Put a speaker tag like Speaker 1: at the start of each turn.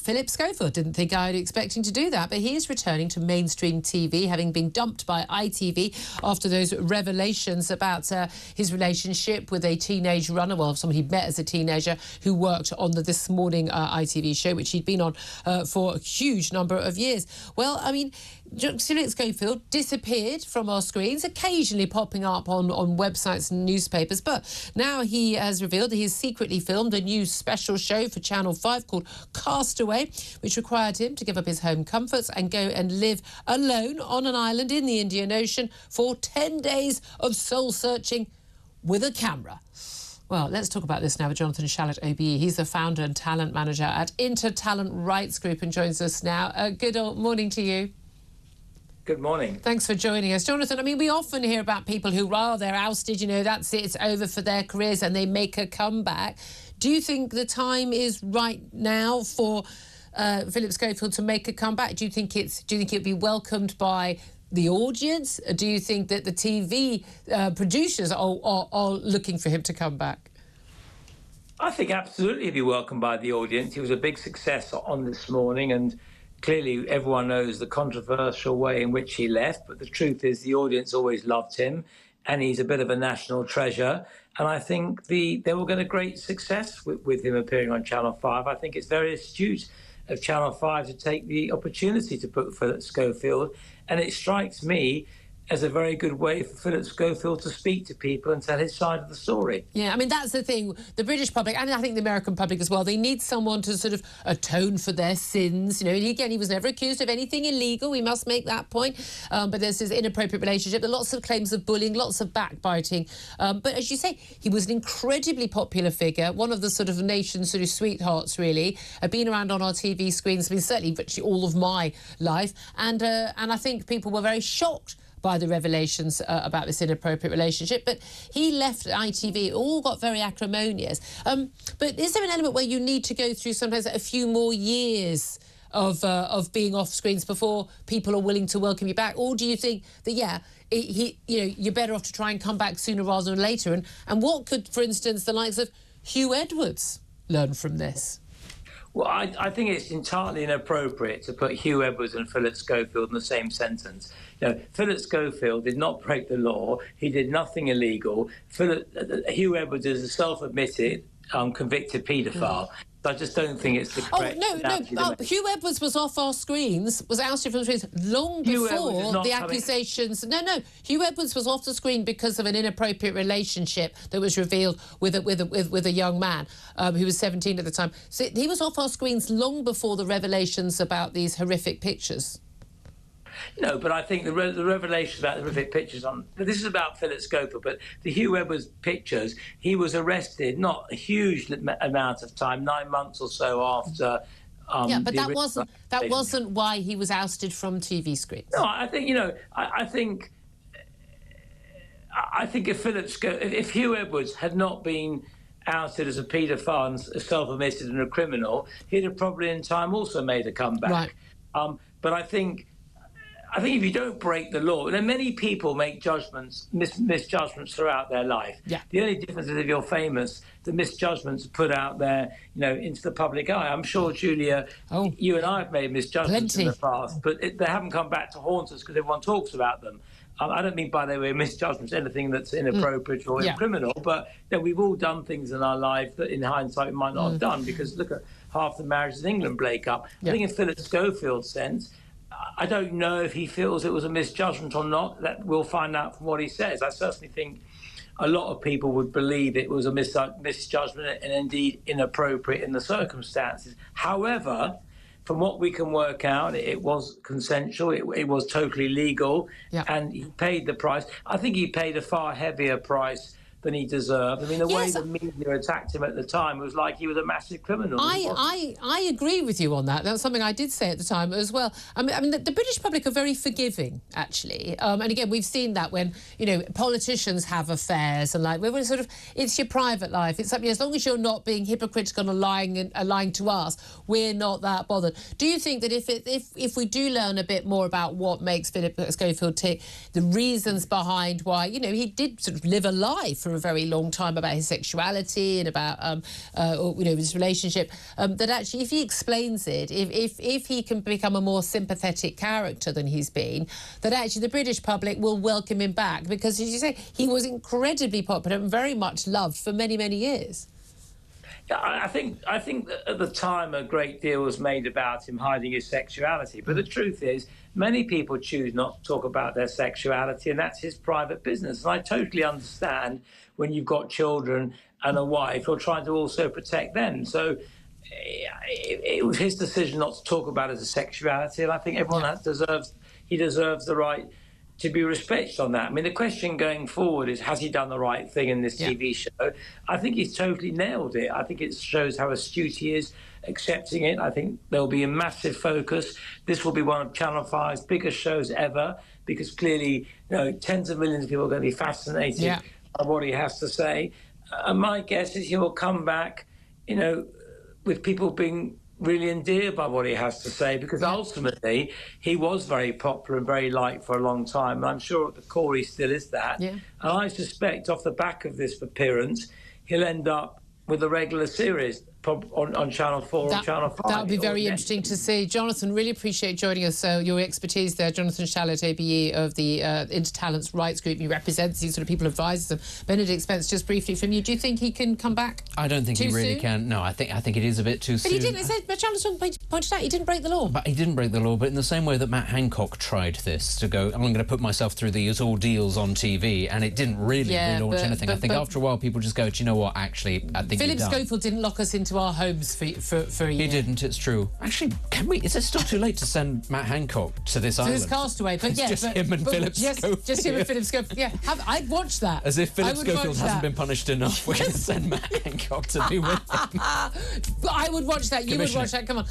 Speaker 1: Phillip Schofield. Didn't think I'd expect him to do that, but he is returning to mainstream TV, having been dumped by ITV after those revelations about his relationship with a teenage runner, well, someone he'd met as a teenager who worked on the This Morning ITV show, which he'd been on for a huge number of years. Well, I mean, Phillip Schofield disappeared from our screens, occasionally popping up on websites and newspapers, but now he has revealed that he's secretly filmed a new special show for Channel 5 called Castaway, which required him to give up his home comforts and go and live alone on an island in the Indian Ocean for 10 days of soul-searching with a camera. Well, let's talk about this now with Jonathan Shalit, OBE. He's the founder and talent manager at Inter-Talent Rights Group and joins us now. Good morning to you.
Speaker 2: Good morning.
Speaker 1: Thanks for joining us. Jonathan, I mean, we often hear about people who, they're ousted, that's it, it's over for their careers and they make a comeback. Do you think the time is right now for Phillip Schofield to make a comeback? Do you think it'd be welcomed by the audience? Do you think that the TV producers are looking for him to come back?
Speaker 2: I think absolutely he'd be welcomed by the audience. He was a big success on This Morning, and clearly everyone knows the controversial way in which he left, but the truth is the audience always loved him, and he's a bit of a national treasure. And I think they will get a great success with him appearing on Channel 5. I think it's very astute of Channel 5 to take the opportunity to put Phillip Schofield, and it strikes me as a very good way for Phillip Schofield to speak to people and tell his side of the story.
Speaker 1: Yeah, I mean, that's the thing. The British public, and I think the American public as well, they need someone to sort of atone for their sins. And again, he was never accused of anything illegal. We must make that point. But there's this inappropriate relationship. There are lots of claims of bullying, lots of backbiting. But as you say, he was an incredibly popular figure, one of the sort of nation's sort of sweethearts, really. Been around on our TV screens, I mean, certainly virtually all of my life. And I think people were very shocked by the revelations about this inappropriate relationship. But he left ITV. It all got very acrimonious. But is there an element where you need to go through sometimes a few more years of being off screens before people are willing to welcome you back? Or do you think that, you're better off to try and come back sooner rather than later? And what could, for instance, the likes of Hugh Edwards learn from this?
Speaker 2: Well, I think it's entirely inappropriate to put Hugh Edwards and Phillip Schofield in the same sentence. Phillip Schofield did not break the law. He did nothing illegal. Hugh Edwards is a self-admitted, convicted paedophile. I just don't think it's the correct...
Speaker 1: No. Hugh Edwards was off our screens, was ousted from the screens long before the accusations... No. Hugh Edwards was off the screen because of an inappropriate relationship that was revealed with a young man who was 17 at the time. So he was off our screens long before the revelations about these horrific pictures.
Speaker 2: No, but I think the revelation about the horrific pictures this is about Phillip Schofield, but the Hugh Edwards pictures, he was arrested not a huge amount of time, 9 months or so after.
Speaker 1: But that wasn't why he was ousted from TV screens.
Speaker 2: No, I think I think if Hugh Edwards had not been ousted as a paedophile and self-admitted and a criminal, he'd have probably in time also made a comeback. Right. But I think if you don't break the law, then many people make misjudgments throughout their life. Yeah. The only difference is if you're famous, the misjudgments are put out there, into the public eye. I'm sure, Julia, you and I have made misjudgments in the past, but they haven't come back to haunt us because everyone talks about them. I don't mean by the way misjudgments anything that's inappropriate or criminal, but we've all done things in our life that in hindsight we might not have done, because look at half the marriages in England break up. I think in Phillip Schofield's sense, I don't know if he feels it was a misjudgment or not. That we'll find out from what he says. I certainly think a lot of people would believe it was a misjudgment and indeed inappropriate in the circumstances. However, from what we can work out, it was consensual, it was totally legal, and he paid the price. I think he paid a far heavier price than he deserved. I mean, the way the media attacked him at the time was like he was a massive criminal.
Speaker 1: I agree with you on that. That's something I did say at the time as well. I mean the British public are very forgiving, actually. And again, we've seen that when, politicians have affairs and we're sort of, it's your private life. It's something, as long as you're not being hypocritical and lying to us, we're not that bothered. Do you think that if we do learn a bit more about what makes Phillip Schofield tick, the reasons behind why, he did sort of live a life for a very long time about his sexuality and about his relationship. That actually, if he explains it, if he can become a more sympathetic character than he's been, that actually the British public will welcome him back, because, as you say, he was incredibly popular and very much loved for many, many years.
Speaker 2: Yeah, I think that at the time a great deal was made about him hiding his sexuality. But the truth is, many people choose not to talk about their sexuality, and that's his private business. And I totally understand when you've got children and a wife, you're trying to also protect them. So it was his decision not to talk about his sexuality, and I think everyone deserves the right to be respected on that. I mean, the question going forward is, has he done the right thing in this TV show? I think he's totally nailed it. I think it shows how astute he is accepting it. I think there'll be a massive focus. This will be one of Channel 5's biggest shows ever, because clearly, tens of millions of people are going to be fascinated by what he has to say. And my guess is he will come back, with people being really endeared by what he has to say, because ultimately he was very popular and very liked for a long time. And I'm sure at the core he still is that. Yeah. And I suspect off the back of this appearance, he'll end up with a regular series on Channel 4 or Channel 5.
Speaker 1: That would be very interesting to see. Jonathan, really appreciate joining us. Your expertise there. Jonathan Shallett, ABE of the Intertalents Rights Group. He represents these sort of people, advises them. Benedict Spence, just briefly from you, do you think he can come back?
Speaker 3: I don't think he really can. No, I think it is a bit too soon.
Speaker 1: But he didn't. But Jonathan pointed out he didn't break the law.
Speaker 3: But he didn't break the law. But in the same way that Matt Hancock tried this, to go, I'm going to put myself through these ordeals on TV, and it didn't really relaunch anything. I think after a while people just go, do you know what? Actually, I think
Speaker 1: Phillip Schofield didn't lock us into our homes for a year.
Speaker 3: He didn't, it's true. Actually, is it still too late to send Matt Hancock to this island?
Speaker 1: To this castaway, but
Speaker 3: just him and Phillip Schofield.
Speaker 1: Just him and Phillip Schofield. Yeah, I'd watch that.
Speaker 3: As if Phillip Schofield hasn't been punished enough, we're going to send Matt Hancock to be with him.
Speaker 1: But I would watch that. You would watch that. Come on.